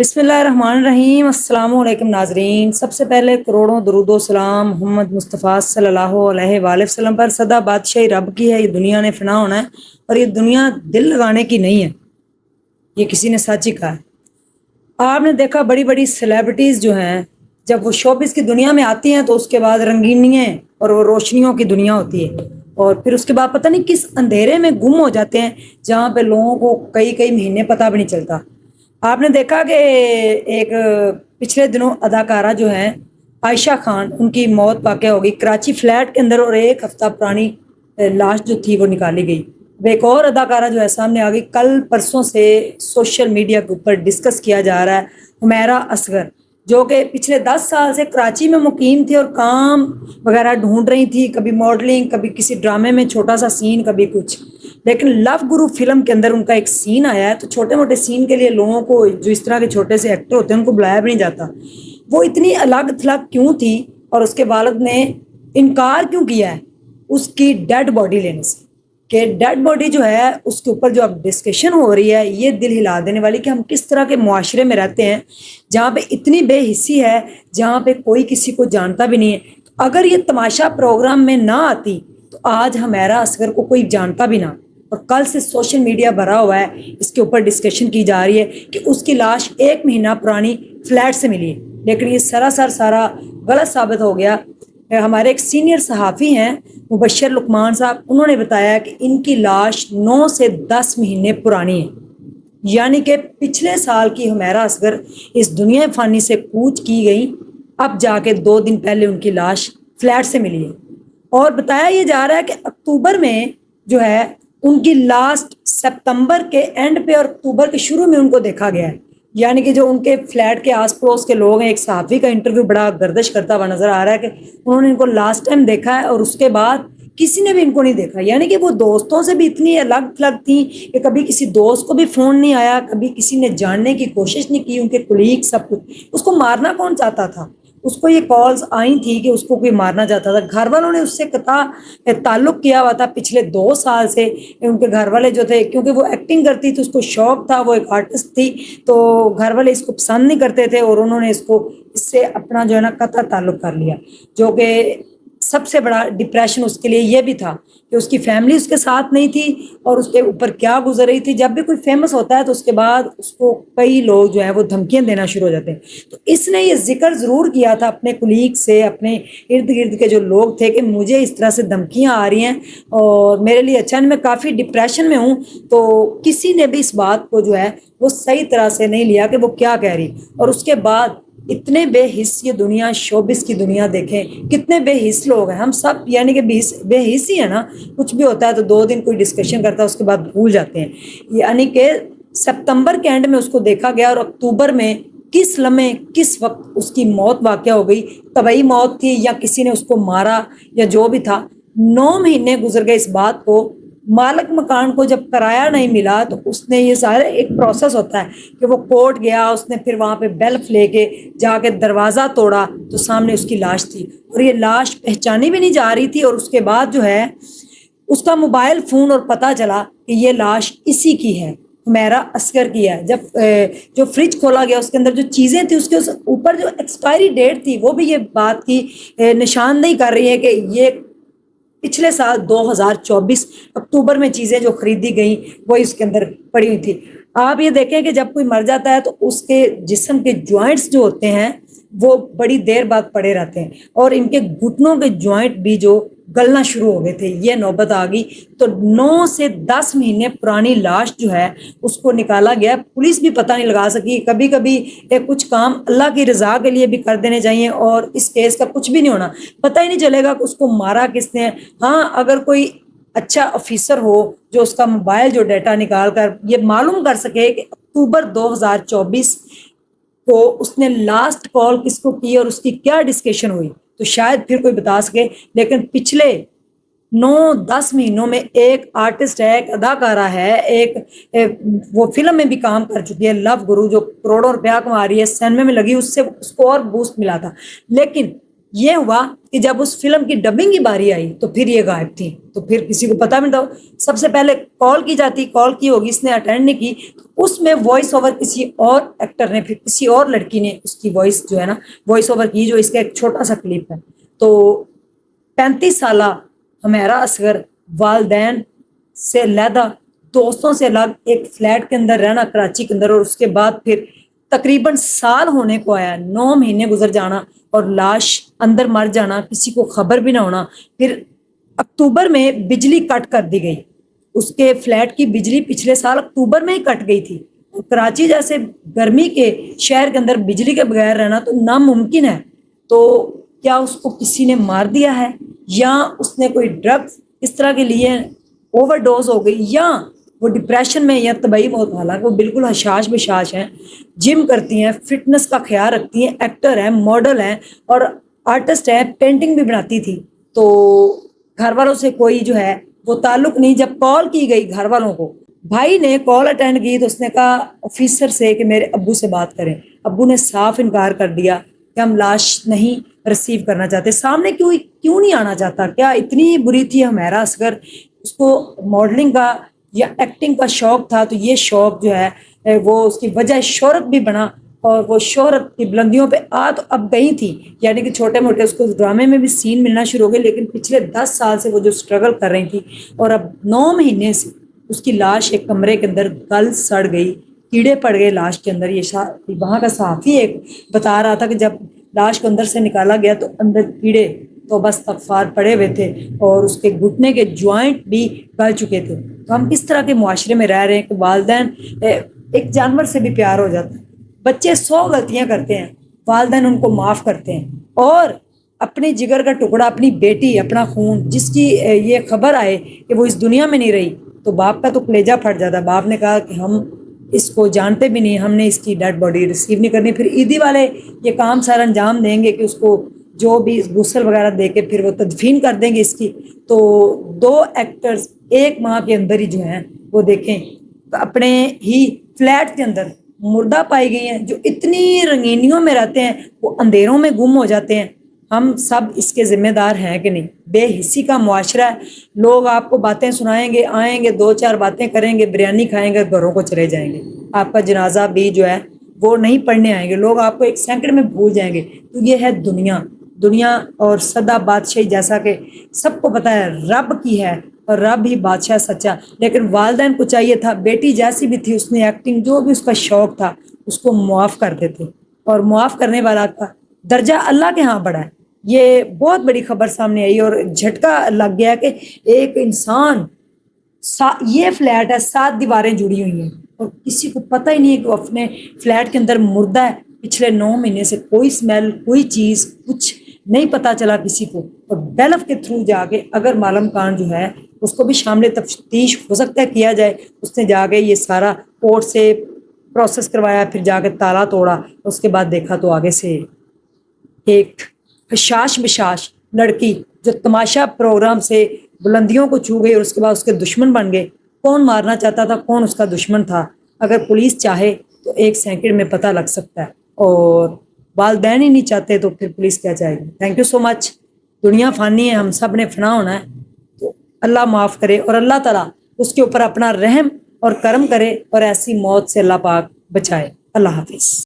बिस्मिल्लाहिर्रहमानिर्रहीम। अस्सलाम वालेकुम नाजरीन। सबसे पहले करोड़ों दरूद व सलाम मोहम्मद मुस्तफ़ा सल्लल्लाहु अलैहि वसल्लम पर। सदा बादशाही रब की है, ये दुनिया ने फना होना है और ये दुनिया दिल लगाने की नहीं है, ये किसी ने सच ही कहा है। आपने देखा बड़ी बड़ी सेलिब्रिटीज़ जो हैं, जब वो शोबिस की दुनिया में आती हैं तो उसके बाद रंगीनियाँ और वो रोशनियों की दुनिया होती है, और फिर उसके बाद पता नहीं किस अंधेरे में गुम हो जाते हैं जहाँ पे लोगों को कई कई महीने पता भी नहीं चलता। आपने देखा कि एक पिछले दिनों अदाकारा जो हैं आयशा खान, उनकी मौत वाक़ हो गई कराची फ्लैट के अंदर, और एक हफ्ता पुरानी लाश जो थी वो निकाली गई। अब एक और अदाकारा जो है सामने आ गई, कल परसों से सोशल मीडिया के ऊपर डिस्कस किया जा रहा है, हुमैरा असगर, जो कि पिछले 10 साल से कराची में मुकीम थी और काम वगैरह ढूंढ रही थी, कभी मॉडलिंग, कभी किसी ड्रामे में छोटा सा सीन, कभी कुछ। लेकिन लव गुरु फिल्म के अंदर उनका एक सीन आया है, तो छोटे मोटे सीन के लिए लोगों को, जो इस तरह के छोटे से एक्टर होते हैं, उनको बुलाया भी नहीं जाता। वो इतनी अलग थलग क्यों थी और उसके वालिद ने इनकार क्यों किया है उसकी डेड बॉडी लेने से, कि डेड बॉडी जो है उसके ऊपर जो अब डिस्कशन हो रही है, ये दिल हिला देने वाली, कि हम किस तरह के मुआशरे में रहते हैं जहाँ पे इतनी बेहिस्सी है, जहाँ पे कोई किसी को जानता भी नहीं है। तो अगर ये तमाशा प्रोग्राम में ना आती तो आज हुमैरा असगर को कोई जानता भी ना। और कल से सोशल मीडिया भरा हुआ है, इसके ऊपर डिस्कशन की जा रही है कि उसकी लाश 1 महीना पुरानी फ्लैट से मिली है, लेकिन ये सरासर सारा गलत साबित हो गया। हमारे एक सीनियर सहाफ़ी हैं मुबशर लुकमान साहब, उन्होंने बताया कि इनकी लाश 9 से 10 महीने पुरानी है, यानी कि पिछले साल की हुमैरा असगर इस दुनिया फ़ानी से कूच की गई, अब जाके 2 दिन पहले उनकी लाश फ्लैट से मिली है। और बताया ये जा रहा है कि अक्टूबर में जो है उनकी लास्ट, सितंबर के एंड पे और अक्टूबर के शुरू में उनको देखा गया है, यानी कि जो उनके फ्लैट के आस पड़ोस के लोग हैं, एक सहाफ़ी का इंटरव्यू बड़ा गर्दिश करता हुआ नज़र आ रहा है कि उन्होंने इनको लास्ट टाइम देखा है और उसके बाद किसी ने भी इनको नहीं देखा। यानी कि वो दोस्तों से भी इतनी अलग थलग थी कि कभी किसी दोस्त को भी फ़ोन नहीं आया, कभी किसी ने जानने की कोशिश नहीं की, उनके कुलीग सब कुछ। उसको मारना कौन चाहता था? उसको ये कॉल्स आई थी कि उसको कोई मारना चाहता था। घर वालों ने उससे कता ताल्लुक़ किया हुआ था पिछले 2 साल से। उनके घर वाले जो थे, क्योंकि वो एक्टिंग करती थी, उसको शौक था, वो एक आर्टिस्ट थी, तो घर वाले इसको पसंद नहीं करते थे और उन्होंने इसको, इससे अपना जो है ना कता ताल्लुक़ कर लिया। जो कि सबसे बड़ा डिप्रेशन उसके लिए ये भी था कि उसकी फैमिली उसके साथ नहीं थी और उसके ऊपर क्या गुजर रही थी। जब भी कोई फेमस होता है तो उसके बाद उसको कई लोग जो है वो धमकियां देना शुरू हो जाते हैं। तो इसने ये जिक्र ज़रूर किया था अपने कुलीग से, अपने इर्द गिर्द के जो लोग थे, कि मुझे इस तरह से धमकियां आ रही हैं और मेरे लिए अच्छा नहीं, मैं काफ़ी डिप्रेशन में हूँ। तो किसी ने भी इस बात को जो है वो सही तरह से नहीं लिया कि वो क्या कह रही। और उसके बाद इतने बेहिस ये दुनिया, शोबिस की दुनिया देखें कितने बेहिस लोग हैं हम सब, यानी कि बेहिस ही है ना। कुछ भी होता है तो 2 दिन कोई डिस्कशन करता है, उसके बाद भूल जाते हैं। यानी कि सितंबर के एंड में उसको देखा गया और अक्टूबर में किस लम्हे किस वक्त उसकी मौत वाक़या हो गई। तबई मौत थी या किसी ने उसको मारा या जो भी था। 9 महीने गुजर गए इस बात को। मालिक मकान को जब किराया नहीं मिला तो उसने, ये सारे एक प्रोसेस होता है कि वो कोर्ट गया, उसने फिर वहाँ पे बेल्फ लेके जाके दरवाज़ा तोड़ा तो सामने उसकी लाश थी, और ये लाश पहचानी भी नहीं जा रही थी। और उसके बाद जो है उसका मोबाइल फ़ोन और पता चला कि ये लाश इसी की है, हुमैरा असगर की है। जब जो फ्रिज खोला गया उसके अंदर जो चीज़ें थी, उसके ऊपर जो एक्सपायरी डेट थी वो भी ये बात की निशानदेही कर रही है कि ये पिछले साल 2024 अक्टूबर में चीज़ें जो खरीदी गई वो इसके अंदर पड़ी हुई थी। आप ये देखें कि जब कोई मर जाता है तो उसके जिस्म के जॉइंट्स जो होते हैं वो बड़ी देर बाद पड़े रहते हैं, और इनके घुटनों के जॉइंट भी जो गलना शुरू हो गए थे, ये नौबत आ गई। तो 9 से 10 महीने पुरानी लाश जो है उसको निकाला गया, पुलिस भी पता नहीं लगा सकी। कभी कभी कुछ काम अल्लाह की रज़ा के लिए भी कर देने चाहिए और इस केस का कुछ भी नहीं होना, पता ही नहीं चलेगा कि उसको मारा किसने। हाँ, अगर कोई अच्छा ऑफिसर हो जो उसका मोबाइल जो डाटा निकाल कर ये मालूम कर सके कि अक्टूबर 2024 को उसने लास्ट कॉल किसको की और उसकी क्या डिस्कशन हुई, तो शायद फिर कोई बता सके। लेकिन पिछले 9-10 महीनों में एक आर्टिस्ट है, एक अदाकारा है, वो फिल्म में भी काम कर चुकी है, लव गुरु, जो करोड़ों रुपया कमा रही है, सिनेमा में लगी, उससे उसको और बूस्ट मिला था। लेकिन یہ ہوا کہ جب اس فلم کی ڈبنگ کی باری آئی تو پھر یہ غائب تھی، تو پھر کسی کو پتہ نہیں تھا. سب سے پہلے کال کی جاتی، کال کی ہوگی، اس نے اٹینڈ نہیں کی، اس میں وائس اوور کسی اور ایکٹر نے، پھر کسی اور لڑکی نے اس کی وائس جو ہے نا وائس اوور کی، جو اس کا ایک چھوٹا سا کلپ ہے. تو 35 سالہ حمیرہ اصغر والدین سے علیحدہ، دوستوں سے الگ، ایک فلیٹ کے اندر رہنا کراچی کے اندر، اور اس کے بعد پھر تقریباً سال ہونے کو آیا، 9 مہینے گزر جانا اور لاش اندر مر جانا، کسی کو خبر بھی نہ ہونا. پھر اکتوبر میں بجلی کٹ کر دی گئی، اس کے فلیٹ کی بجلی پچھلے سال اکتوبر میں ہی کٹ گئی تھی. کراچی جیسے گرمی کے شہر کے اندر بجلی کے بغیر رہنا تو ناممکن ہے. تو کیا اس کو کسی نے مار دیا ہے، یا اس نے کوئی ڈرگز اس طرح کے لیے اوور ڈوز ہو گئی، یا وہ ڈپریشن میں یا طبعی موت. حالانکہ وہ بالکل حشاش بشاش ہیں، جم کرتی ہیں، فٹنس کا خیال رکھتی ہیں، ایکٹر ہیں، ماڈل ہیں اور آرٹسٹ ہیں، پینٹنگ بھی بناتی تھی. تو گھر والوں سے کوئی جو ہے وہ تعلق نہیں. جب کال کی گئی گھر والوں کو، بھائی نے کال اٹینڈ کی تو اس نے کہا آفیسر سے کہ میرے ابو سے بات کریں. ابو نے صاف انکار کر دیا کہ ہم لاش نہیں ریسیو کرنا چاہتے. سامنے کیوں نہیں آنا چاہتا؟ کیا اتنی بری تھی حمیرہ اصغر؟ اس کو ماڈلنگ کا یا ایکٹنگ کا شوق تھا، تو یہ شوق جو ہے وہ اس کی وجہ شہرت بھی بنا، اور وہ شہرت کی بلندیوں پہ تو اب گئی تھی. یعنی کہ چھوٹے موٹے اس کو ڈرامے میں بھی سین ملنا شروع ہو گئے، لیکن پچھلے 10 سال سے وہ جو اسٹرگل کر رہی تھی، اور اب 9 مہینے سے اس کی لاش ایک کمرے کے اندر گل سڑ گئی، کیڑے پڑ گئے لاش کے اندر. یہ وہاں کا صحافی ایک بتا رہا تھا کہ جب لاش کو اندر سے نکالا گیا تو اندر کیڑے تو بس استغفار پڑے ہوئے تھے، اور اس کے گھٹنے کے جوائنٹ بھی گل چکے تھے. تو ہم کس طرح کے معاشرے میں رہ رہے ہیں کہ والدین، ایک جانور سے بھی پیار ہو جاتا ہے، بچے 100 غلطیاں کرتے ہیں، والدین ان کو معاف کرتے ہیں، اور اپنی جگر کا ٹکڑا، اپنی بیٹی، اپنا خون، جس کی یہ خبر آئے کہ وہ اس دنیا میں نہیں رہی، تو باپ کا تو کلیجہ پھٹ جاتا ہے. باپ نے کہا کہ ہم اس کو جانتے بھی نہیں، ہم نے اس کی ڈیڈ باڈی ریسیو نہیں کرنی. پھر عیدی والے یہ کام سارا انجام دیں گے کہ اس کو جو بھی غسل وغیرہ دے کے پھر وہ تدفین کر دیں گے اس کی. تو 2 ایکٹرز 1 ماہ کے اندر ہی جو ہیں وہ دیکھیں اپنے ہی فلیٹ کے اندر مردہ پائی گئی ہیں. جو اتنی رنگینیوں میں رہتے ہیں وہ اندھیروں میں گم ہو جاتے ہیں. ہم سب اس کے ذمہ دار ہیں کہ نہیں؟ بے حسی کا معاشرہ ہے. لوگ آپ کو باتیں سنائیں گے، آئیں گے 2-4 باتیں کریں گے، بریانی کھائیں گے، گھروں کو چلے جائیں گے. آپ کا جنازہ بھی جو ہے وہ نہیں پڑھنے آئیں گے، لوگ آپ کو 1 سیکنڈ میں بھول جائیں گے. تو یہ ہے دنیا اور سدا بادشاہی. جیسا کہ سب کو پتہ ہے رب کی ہے، اور رب ہی بادشاہ سچا. لیکن والدین کو چاہیے تھا، بیٹی جیسی بھی تھی اس نے ایکٹنگ، جو بھی اس کا شوق تھا اس کو معاف کر دیتے، اور معاف کرنے والا کا درجہ اللہ کے ہاں بڑا ہے. یہ بہت بڑی خبر سامنے آئی اور جھٹکا لگ گیا کہ ایک انسان، یہ فلیٹ ہے 7 دیواریں جڑی ہوئی ہیں اور کسی کو پتہ ہی نہیں ہے کہ وہ اپنے فلیٹ کے اندر مردہ ہے. پچھلے 9 مہینے سے کوئی سمیل، کوئی چیز، کچھ نہیں پتا چلا کسی کو. اور بیلف کے تھرو جا کے اگر معلم کان جو ہے اس کو بھی شامل تفتیش ہو سکتا ہے کیا جائے. اس نے جا کے یہ سارا کورٹ سے پروسیس کروایا، پھر جا کے تالا توڑا، اس کے بعد دیکھا تو آگے سے ایک حشاش بشاش لڑکی جو تماشا پروگرام سے بلندیوں کو چھو گئی، اور اس کے بعد اس کے دشمن بن گئے. کون مارنا چاہتا تھا، کون اس کا دشمن تھا؟ اگر پولیس چاہے تو 1 سیکنڈ میں پتہ لگ سکتا ہے، اور والدین ہی نہیں چاہتے تو پھر پولیس کیا چاہے گی؟ تھینک یو سو مچ. دنیا فانی ہے، ہم سب نے فنا ہونا ہے. تو اللہ معاف کرے، اور اللہ تعالیٰ اس کے اوپر اپنا رحم اور کرم کرے، اور ایسی موت سے اللہ پاک بچائے. اللہ حافظ.